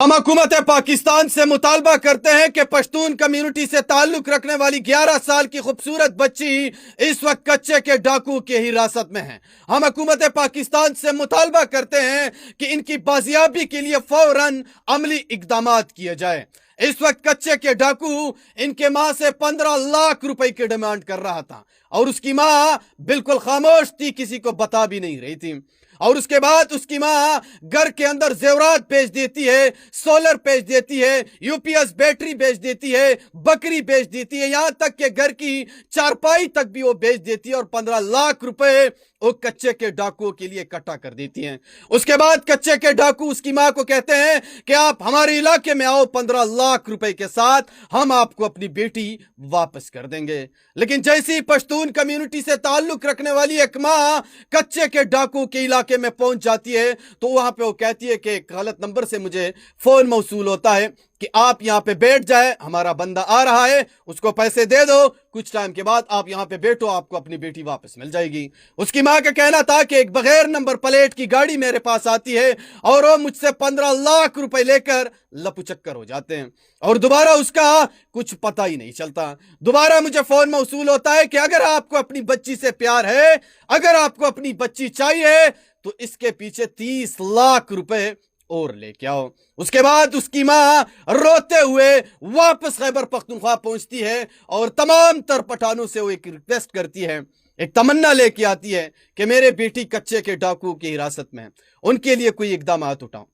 हम हुकूमत पाकिस्तान से मुतालबा करते हैं कि पश्तून कम्युनिटी से ताल्लुक रखने वाली 11 साल की खूबसूरत बच्ची इस वक्त कच्चे के डाकू की हिरासत में है। हम हुकूमत पाकिस्तान से मुतालबा करते हैं कि इनकी बाजियाबी के लिए फौरन अमली इकदामात किए जाए। इस वक्त कच्चे के डाकू इनके मां से 15 लाख रुपए की डिमांड कर रहा था और उसकी मां बिल्कुल खामोश थी, किसी को बता भी नहीं रही थी। और उसके बाद उसकी मां घर के अंदर जेवरात बेच देती है, सोलर बेच देती है, यूपीएस बैटरी बेच देती है, बकरी बेच देती है, यहां तक कि घर की चारपाई तक भी वो बेच देती है और 15 लाख रुपए वो कच्चे के डाकुओं के लिए इकट्ठा कर देती हैं। उसके बाद कच्चे के डाकू उसकी मां को कहते हैं कि आप हमारे इलाके में आओ, 15 लाख रुपए के साथ हम आपको अपनी बेटी वापस कर देंगे। लेकिन जैसे ही पश्तून कम्युनिटी से ताल्लुक रखने वाली एक मां कच्चे के डाकू के इलाके में पहुंच जाती है तो वहां पे वो कहती है कि एक गलत नंबर से मुझे फोन मौसूल होता है कि आप यहां पे बैठ जाए, हमारा बंदा आ रहा है, उसको पैसे दे दो, कुछ टाइम के बाद आप यहां पे बैठो, आपको अपनी बेटी वापस मिल जाएगी। उसकी मां का कहना था कि एक बगैर नंबर प्लेट की गाड़ी मेरे पास आती है और वो मुझसे 15 लाख रुपए लेकर लपुचक्कर हो जाते हैं और दोबारा उसका कुछ पता ही नहीं चलता। दोबारा मुझे फोन मौसूल होता है कि अगर आपको अपनी बच्ची से प्यार है, अगर आपको अपनी बच्ची चाहिए तो इसके पीछे 30 लाख रुपए और लेके आओ। उसके बाद उसकी मां रोते हुए वापस खैबर पख्तूनख्वा पहुंचती है और तमाम तर पठानों से वो एक रिक्वेस्ट करती है, एक तमन्ना लेके आती है कि मेरे बेटी कच्चे के डाकुओं की हिरासत में है, उनके लिए कोई इकदाम उठाओ।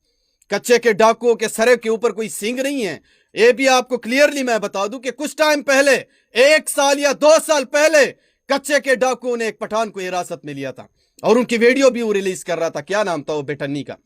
कच्चे के डाकुओं के सर के ऊपर कोई सींग नहीं है। ये भी आपको क्लियरली मैं बता दूं कि कुछ टाइम पहले, 1 साल या 2 साल पहले, कच्चे के डाकुओं ने एक पठान को हिरासत में लिया था और उनकी वीडियो भी वो रिलीज कर रहा था, क्या नाम था वो बेटन्नी का।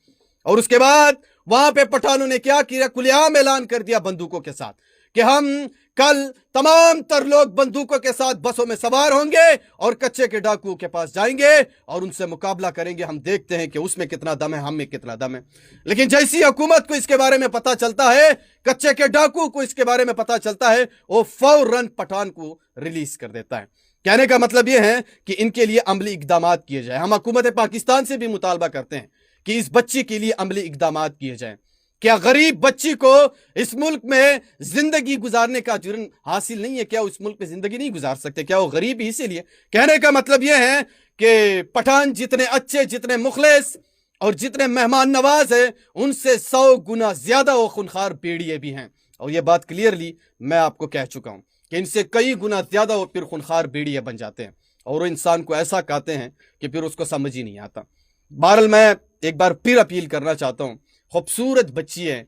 और उसके बाद वहां पे पठानों ने क्या किया, खुलेआम ऐलान कर दिया बंदूकों के साथ कि हम कल तमाम तर लोग बंदूकों के साथ बसों में सवार होंगे और कच्चे के डाकुओं के पास जाएंगे और उनसे मुकाबला करेंगे, हम देखते हैं कि उसमें कितना दम है, हम में कितना दम है। लेकिन जैसी हुकूमत को इसके बारे में पता चलता है, कच्चे के डाकू को इसके बारे में पता चलता है, वो फौरन पठान को रिलीज कर देता है। कहने का मतलब यह है कि इनके लिए अमली इकदामात किए जाए। हम हुकूमत पाकिस्तान से भी मुतालबा करते हैं कि इस बच्ची के लिए अमली इकदामात किए जाएं। क्या गरीब बच्ची को इस मुल्क में जिंदगी गुजारने का जुर्म हासिल नहीं है? क्या उस मुल्क में जिंदगी नहीं गुजार सकते? क्या वो गरीब ही इसीलिए? कहने का मतलब यह है कि पठान जितने अच्छे, जितने मुखलिस और जितने मेहमान नवाज है, उनसे 100 गुना ज्यादा वो खूनखार भेड़िए भी हैं। और यह बात क्लियरली मैं आपको कह चुका हूं कि इनसे कई गुना ज्यादा वो फिर खूनखार भेड़िए बन जाते हैं और वो इंसान को ऐसा कहते हैं कि फिर उसको समझ ही नहीं आता। बहरहाल मैं एक बार फिर अपील करना चाहता हूं, खूबसूरत बच्ची है,